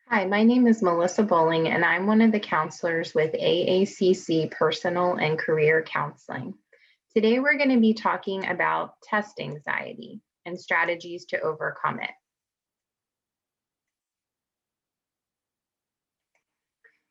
Hi, my name is Melissa Boling, and I'm one of the counselors with AACC Personal and Career Counseling. Today, we're going to be talking about test anxiety and strategies to overcome it.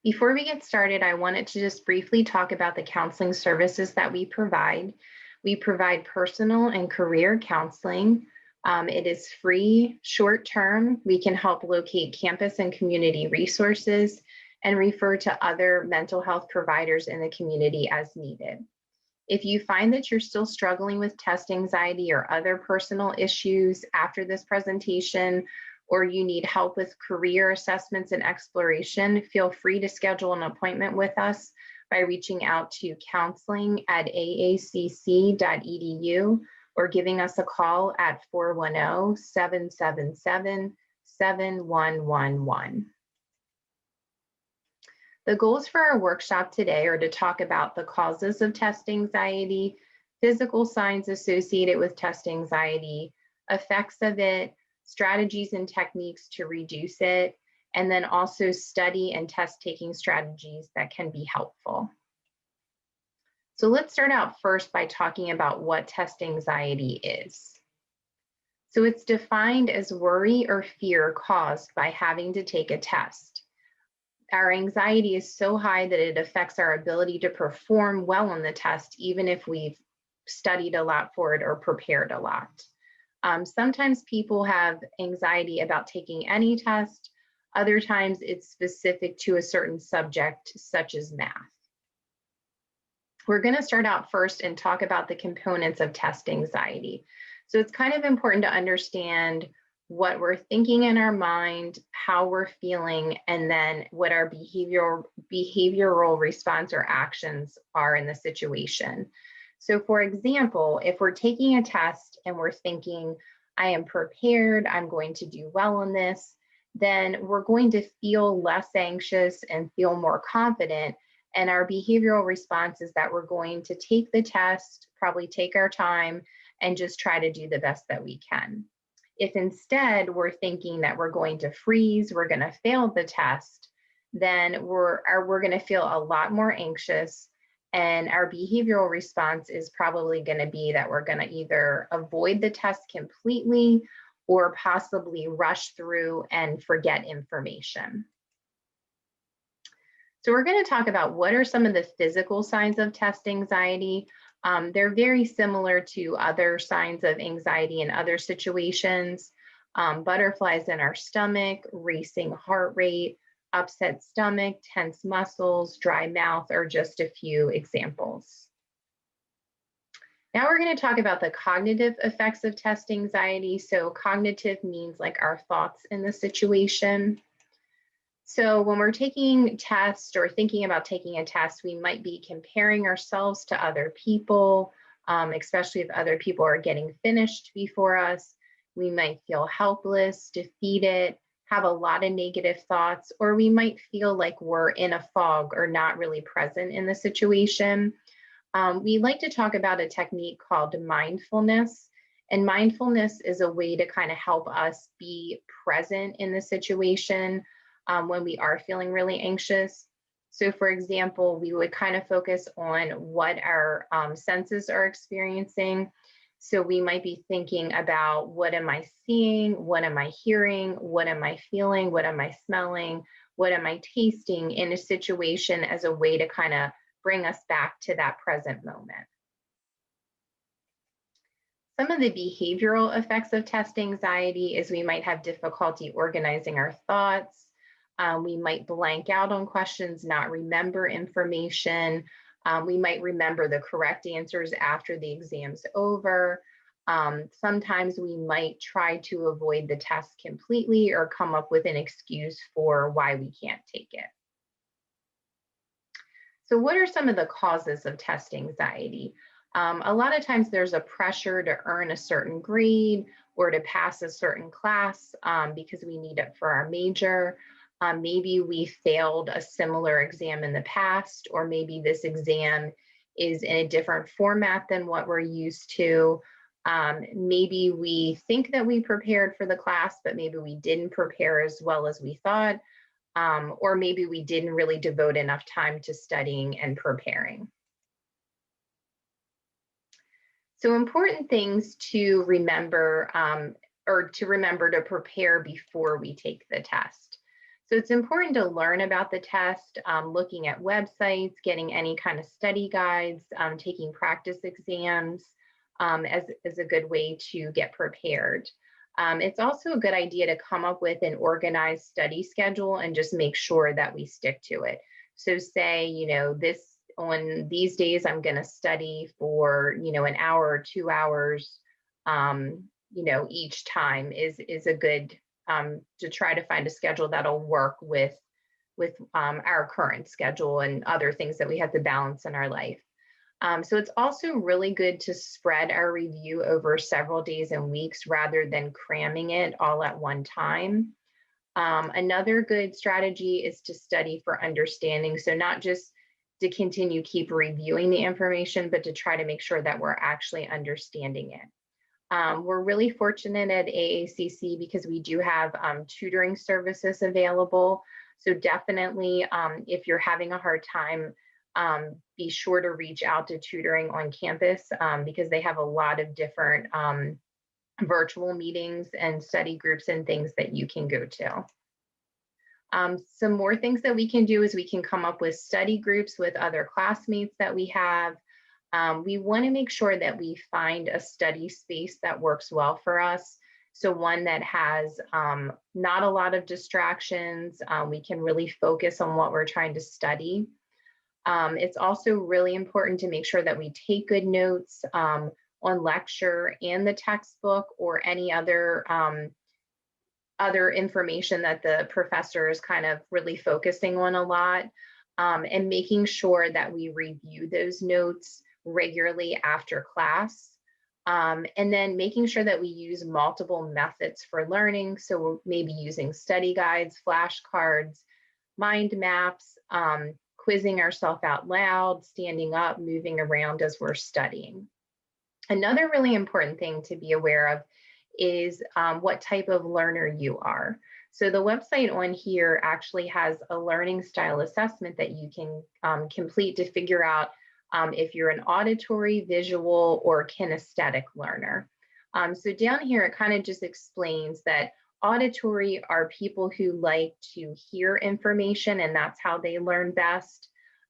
Before we get started, I wanted to just briefly talk about the counseling services that we provide. We provide personal and career counseling. It is free, short term. We can help locate campus and community resources and refer to other mental health providers in the community as needed. If you find that you're still struggling with test anxiety or other personal issues after this presentation, or you need help with career assessments and exploration, feel free to schedule an appointment with us by reaching out to counseling@aacc.edu or giving us a call at 410-777-7111. The goals for our workshop today are to talk about the causes of test anxiety, physical signs associated with test anxiety, effects of it, strategies and techniques to reduce it, and then also study and test taking strategies that can be helpful. So let's start out first by talking about what test anxiety is. So it's defined as worry or fear caused by having to take a test. Our anxiety is so high that it affects our ability to perform well on the test, even if we've studied a lot for it or prepared a lot. Sometimes people have anxiety about taking any test. Other times it's specific to a certain subject, such as math. We're going to start out first and talk about the components of test anxiety. So it's kind of important to understand what we're thinking in our mind, how we're feeling, and then what our behavioral response or actions are in the situation. So for example, if we're taking a test and we're thinking, I am prepared, I'm going to do well on this, then we're going to feel less anxious and feel more confident. And our behavioral response is that we're going to take the test, probably take our time, and just try to do the best that we can. If instead we're thinking that we're going to freeze, we're going to fail the test, then we're going to feel a lot more anxious, and our behavioral response is probably going to be that we're going to either avoid the test completely or possibly rush through and forget information. So we're going to talk about what are some of the physical signs of test anxiety. They're very similar to other signs of anxiety in other situations. Butterflies in our stomach, racing heart rate, upset stomach, tense muscles, dry mouth are just a few examples. Now we're going to talk about the cognitive effects of test anxiety. So cognitive means like our thoughts in the situation. So when we're taking tests or thinking about taking a test, we might be comparing ourselves to other people, especially if other people are getting finished before us. We might feel helpless, defeated, have a lot of negative thoughts, or we might feel like we're in a fog or not really present in the situation. We like to talk about a technique called mindfulness. And mindfulness is a way to kind of help us be present in the situation when we are feeling really anxious. So for example, we would kind of focus on what our senses are experiencing. So we might be thinking about, what am I seeing? What am I hearing? What am I feeling? What am I smelling? What am I tasting in a situation as a way to kind of bring us back to that present moment. Some of the behavioral effects of test anxiety is we might have difficulty organizing our thoughts. We might blank out on questions, not remember information. We might remember the correct answers after the exam's over. Sometimes we might try to avoid the test completely or come up with an excuse for why we can't take it. So what are some of the causes of test anxiety? A lot of times there's a pressure to earn a certain grade or to pass a certain class because we need it for our major. Maybe we failed a similar exam in the past, or maybe this exam is in a different format than what we're used to. Maybe we think that we prepared for the class, but maybe we didn't prepare as well as we thought. or maybe we didn't really devote enough time to studying and preparing. So important things to remember, or to remember to prepare before we take the test. So it's important to learn about the test, looking at websites, getting any kind of study guides, taking practice exams as a good way to get prepared. It's also a good idea to come up with an organized study schedule and just make sure that we stick to it. So say, on these days, I'm going to study for, an hour or 2 hours, each time is a good, to try to find a schedule that'll work with our current schedule and other things that we have to balance in our life. So it's also really good to spread our review over several days and weeks rather than cramming it all at one time. Another good strategy is to study for understanding. So not just to keep reviewing the information, but to try to make sure that we're actually understanding it. We're really fortunate at AACC because we do have tutoring services available. So definitely, if you're having a hard time, be sure to reach out to tutoring on campus because they have a lot of different virtual meetings and study groups and things that you can go to. Some more things that we can do is we can come up with study groups with other classmates that we have. We want to make sure that we find a study space that works well for us. So one that has not a lot of distractions. We can really focus on what we're trying to study. It's also really important to make sure that we take good notes on lecture and the textbook or any other information that the professor is kind of really focusing on a lot, and making sure that we review those notes regularly after class. And then making sure that we use multiple methods for learning. So we're maybe using study guides, flashcards, mind maps, quizzing ourselves out loud, standing up, moving around as we're studying. Another really important thing to be aware of is what type of learner you are. So the website on here actually has a learning style assessment that you can complete to figure out if you're an auditory, visual, or kinesthetic learner. So down here, it kind of just explains that auditory are people who like to hear information and that's how they learn best.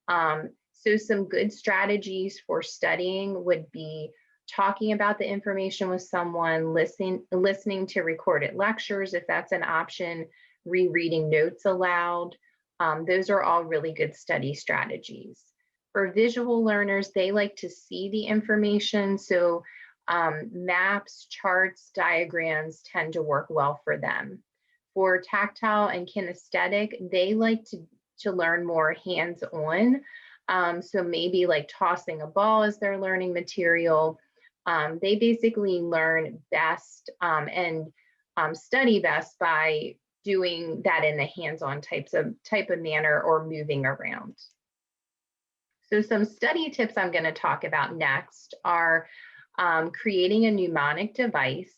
So some good strategies for studying would be talking about the information with someone, listening to recorded lectures, if that's an option, rereading notes aloud. Those are all really good study strategies. For visual learners, they like to see the information. So maps, charts, diagrams tend to work well for them. For tactile and kinesthetic, they like to learn more hands-on. So maybe like tossing a ball as their learning material. They basically learn best and study best by doing that in the hands-on type of manner or moving around. So some study tips I'm going to talk about next are creating a mnemonic device.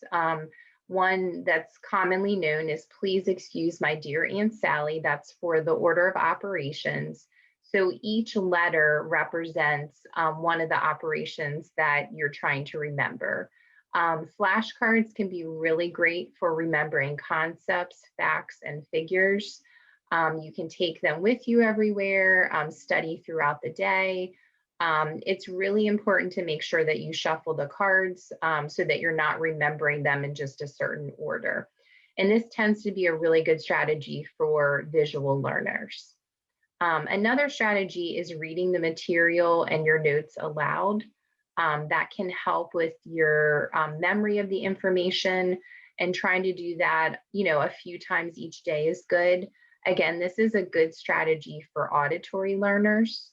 One that's commonly known is "Please excuse my dear Aunt Sally." That's for the order of operations. So each letter represents one of the operations that you're trying to remember. Flashcards can be really great for remembering concepts, facts, and figures. You can take them with you everywhere, study throughout the day. It's really important to make sure that you shuffle the cards so that you're not remembering them in just a certain order. And this tends to be a really good strategy for visual learners. Another strategy is reading the material and your notes aloud. That can help with your memory of the information, and trying to do that, a few times each day is good. Again, this is a good strategy for auditory learners.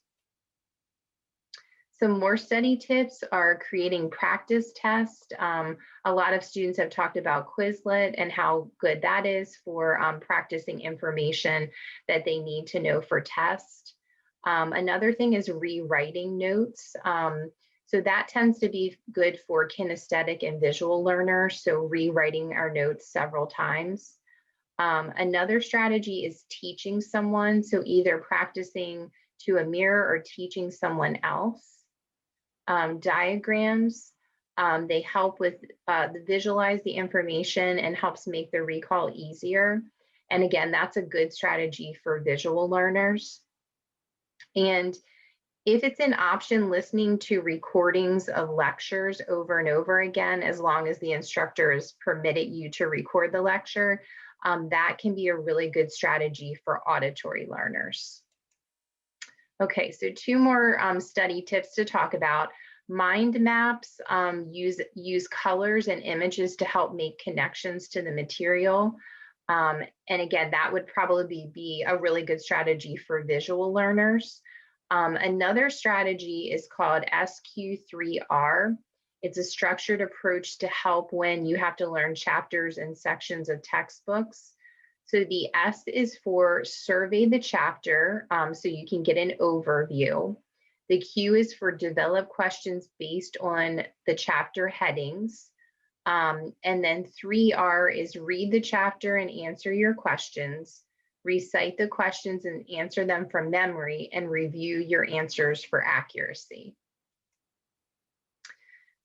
Some more study tips are creating practice tests. A lot of students have talked about Quizlet and how good that is for practicing information that they need to know for tests. Another thing is rewriting notes. So that tends to be good for kinesthetic and visual learners. So rewriting our notes several times. Another strategy is teaching someone, so either practicing to a mirror or teaching someone else. Diagrams, they help with visualize the information and helps make the recall easier. And again, that's a good strategy for visual learners. And if it's an option, listening to recordings of lectures over and over again, as long as the instructor has permitted you to record the lecture, that can be a really good strategy for auditory learners. Okay, so two more study tips to talk about. Mind maps use colors and images to help make connections to the material. And again, that would probably be a really good strategy for visual learners. Another strategy is called SQ3R. It's a structured approach to help when you have to learn chapters and sections of textbooks. So the S is for survey the chapter, so you can get an overview. The Q is for develop questions based on the chapter headings. And then 3R is read the chapter and answer your questions, recite the questions and answer them from memory, and review your answers for accuracy.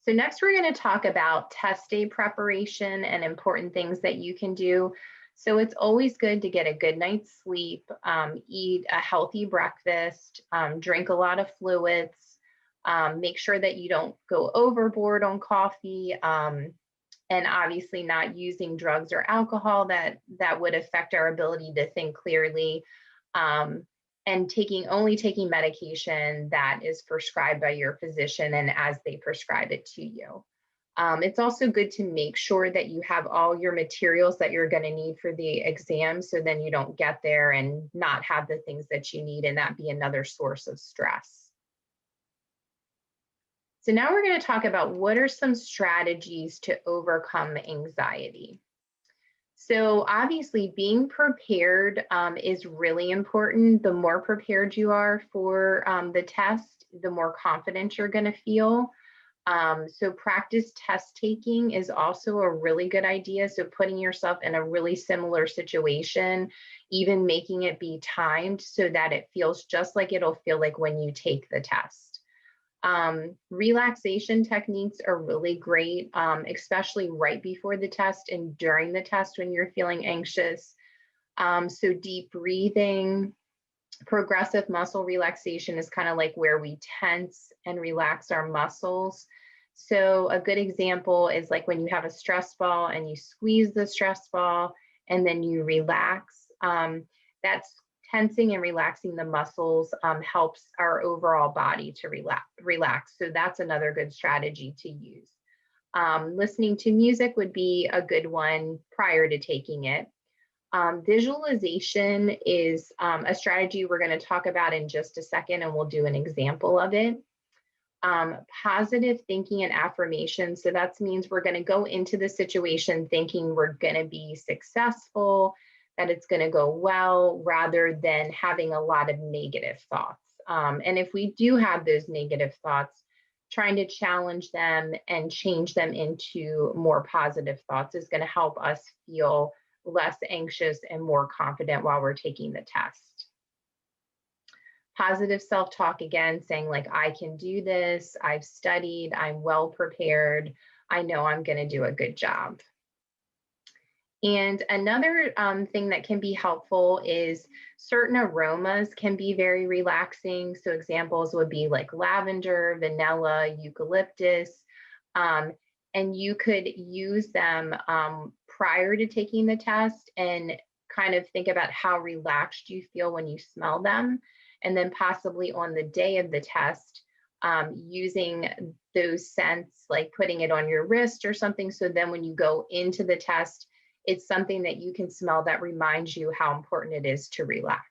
So next we're going to talk about test day preparation and important things that you can do. So it's always good to get a good night's sleep, eat a healthy breakfast, drink a lot of fluids, make sure that you don't go overboard on coffee, and obviously not using drugs or alcohol that would affect our ability to think clearly, and only taking medication that is prescribed by your physician and as they prescribe it to you. It's also good to make sure that you have all your materials that you're going to need for the exam, so then you don't get there and not have the things that you need and that be another source of stress. So now we're going to talk about what are some strategies to overcome anxiety. So obviously being prepared is really important. The more prepared you are for the test, the more confident you're going to feel. So practice test taking is also a really good idea. So putting yourself in a really similar situation, even making it be timed so that it feels just like it'll feel like when you take the test. Relaxation techniques are really great, especially right before the test and during the test when you're feeling anxious. So deep breathing, progressive muscle relaxation is kind of like where we tense and relax our muscles. So a good example is like when you have a stress ball and you squeeze the stress ball and then you relax. That's tensing and relaxing the muscles helps our overall body to relax. So that's another good strategy to use. Listening to music would be a good one prior to taking it. Visualization is a strategy we're going to talk about in just a second, and we'll do an example of it. Positive thinking and affirmation. So that means we're going to go into the situation thinking we're going to be successful, that it's going to go well, rather than having a lot of negative thoughts. And if we do have those negative thoughts, trying to challenge them and change them into more positive thoughts is going to help us feel less anxious and more confident while we're taking the test. Positive self-talk, again, saying like, I can do this, I've studied, I'm well prepared, I know I'm going to do a good job. And another thing that can be helpful is certain aromas can be very relaxing. So examples would be like lavender, vanilla, eucalyptus, and you could use them prior to taking the test and kind of think about how relaxed you feel when you smell them. And then possibly on the day of the test, using those scents, like putting it on your wrist or something. So then when you go into the test, it's something that you can smell that reminds you how important it is to relax.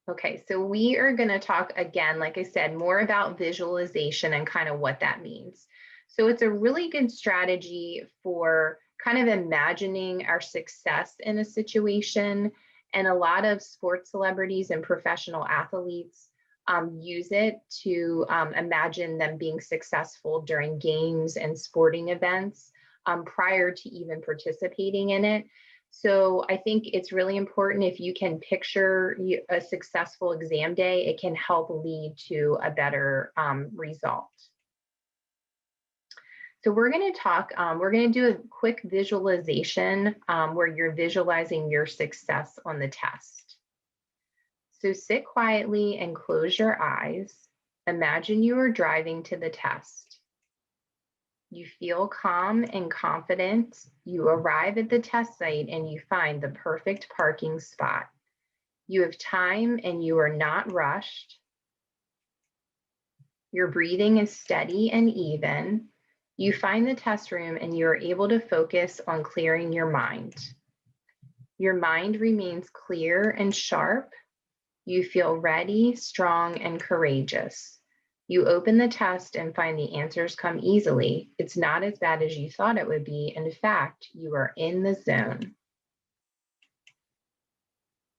Okay, so we are going to talk again, like I said, more about visualization and kind of what that means. So it's a really good strategy for kind of imagining our success in a situation. And a lot of sports celebrities and professional athletes use it to imagine them being successful during games and sporting events. prior to even participating in it. So I think it's really important if you can picture a successful exam day, it can help lead to a better result. So we're going to do a quick visualization where you're visualizing your success on the test. So sit quietly and close your eyes. Imagine you are driving to the test. You feel calm and confident. You arrive at the test site and you find the perfect parking spot. You have time and you are not rushed. Your breathing is steady and even. You find the test room and you are able to focus on clearing your mind. Your mind remains clear and sharp. You feel ready, strong, and courageous. You open the test and find the answers come easily. It's not as bad as you thought it would be. In fact, you are in the zone.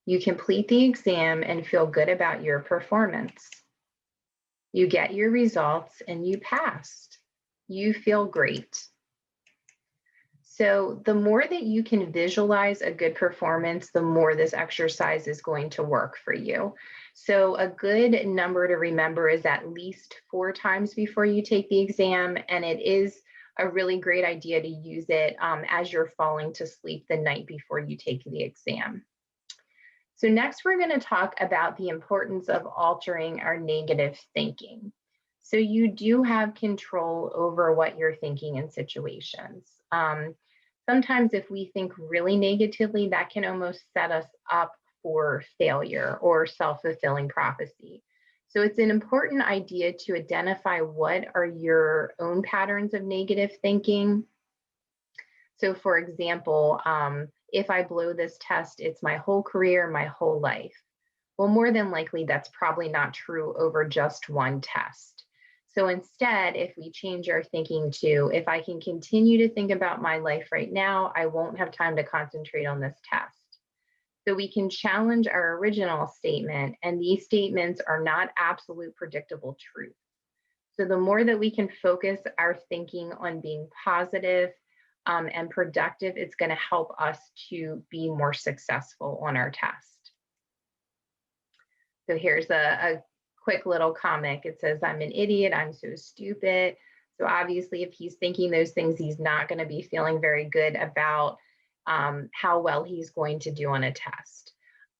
You complete the exam and feel good about your performance. You get your results and you passed. You feel great. So the more that you can visualize a good performance, the more this exercise is going to work for you. So a good number to remember is at least 4 times before you take the exam, and it is a really great idea to use it as you're falling to sleep the night before you take the exam. So next, we're going to talk about the importance of altering our negative thinking. So you do have control over what you're thinking in situations. Sometimes if we think really negatively, that can almost set us up for failure or self-fulfilling prophecy. So it's an important idea to identify what are your own patterns of negative thinking. So for example, if I blow this test, it's my whole career, my whole life. Well, more than likely, that's probably not true over just one test. So instead, if we change our thinking to, if I can continue to think about my life right now, I won't have time to concentrate on this test. So we can challenge our original statement, and these statements are not absolute predictable truth. So the more that we can focus our thinking on being positive and productive, it's going to help us to be more successful on our test. So here's a quick little comic. It says, I'm an idiot, I'm so stupid. So obviously, if he's thinking those things, he's not going to be feeling very good about how well he's going to do on a test.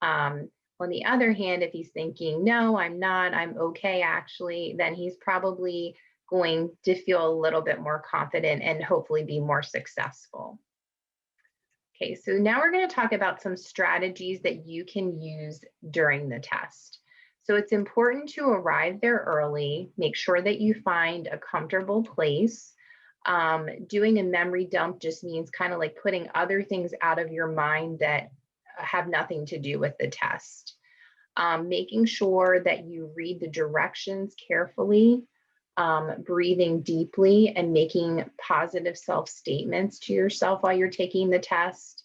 On the other hand, if he's thinking, no, I'm not, I'm okay, actually, then he's probably going to feel a little bit more confident and hopefully be more successful. Okay, so now we're going to talk about some strategies that you can use during the test. So it's important to arrive there early, make sure that you find a comfortable place. Doing a memory dump just means kind of like putting other things out of your mind that have nothing to do with the test. Making sure that you read the directions carefully, breathing deeply, and making positive self-statements to yourself while you're taking the test.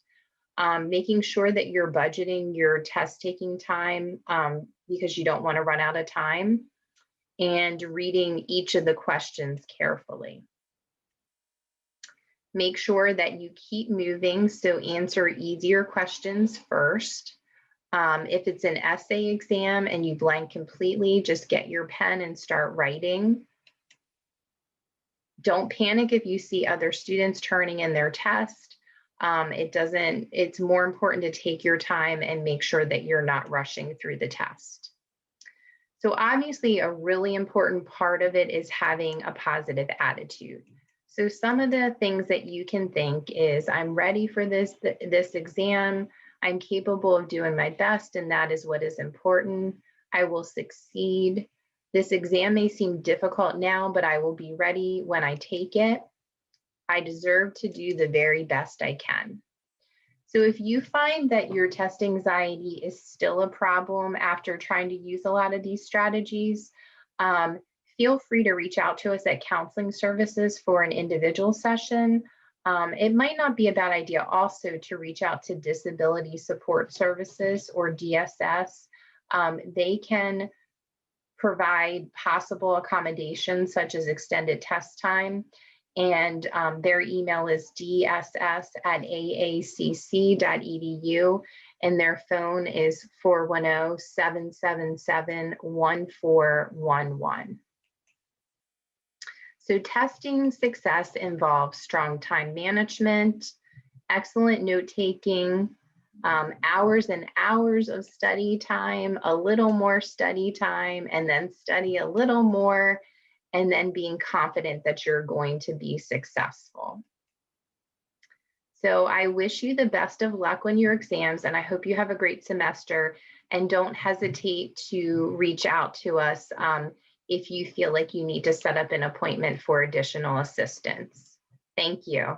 Making sure that you're budgeting your test taking time because you don't want to run out of time, and reading each of the questions carefully. Make sure that you keep moving, so answer easier questions first. If it's an essay exam and you blank completely, just get your pen and start writing. Don't panic if you see other students turning in their test. It's more important to take your time and make sure that you're not rushing through the test. So obviously, a really important part of it is having a positive attitude. So some of the things that you can think is, I'm ready for this exam. I'm capable of doing my best, and that is what is important. I will succeed. This exam may seem difficult now, but I will be ready when I take it. I deserve to do the very best I can. So if you find that your test anxiety is still a problem after trying to use a lot of these strategies, feel free to reach out to us at Counseling Services for an individual session. It might not be a bad idea also to reach out to Disability Support Services, or DSS. They can provide possible accommodations such as extended test time. and their email is dss@aacc.edu, and their phone is 410-777-1411. So testing success involves strong time management, excellent note-taking, hours and hours of study time, a little more study time, and then study a little more, and then being confident that you're going to be successful. So I wish you the best of luck on your exams, and I hope you have a great semester, and don't hesitate to reach out to us if you feel like you need to set up an appointment for additional assistance. Thank you.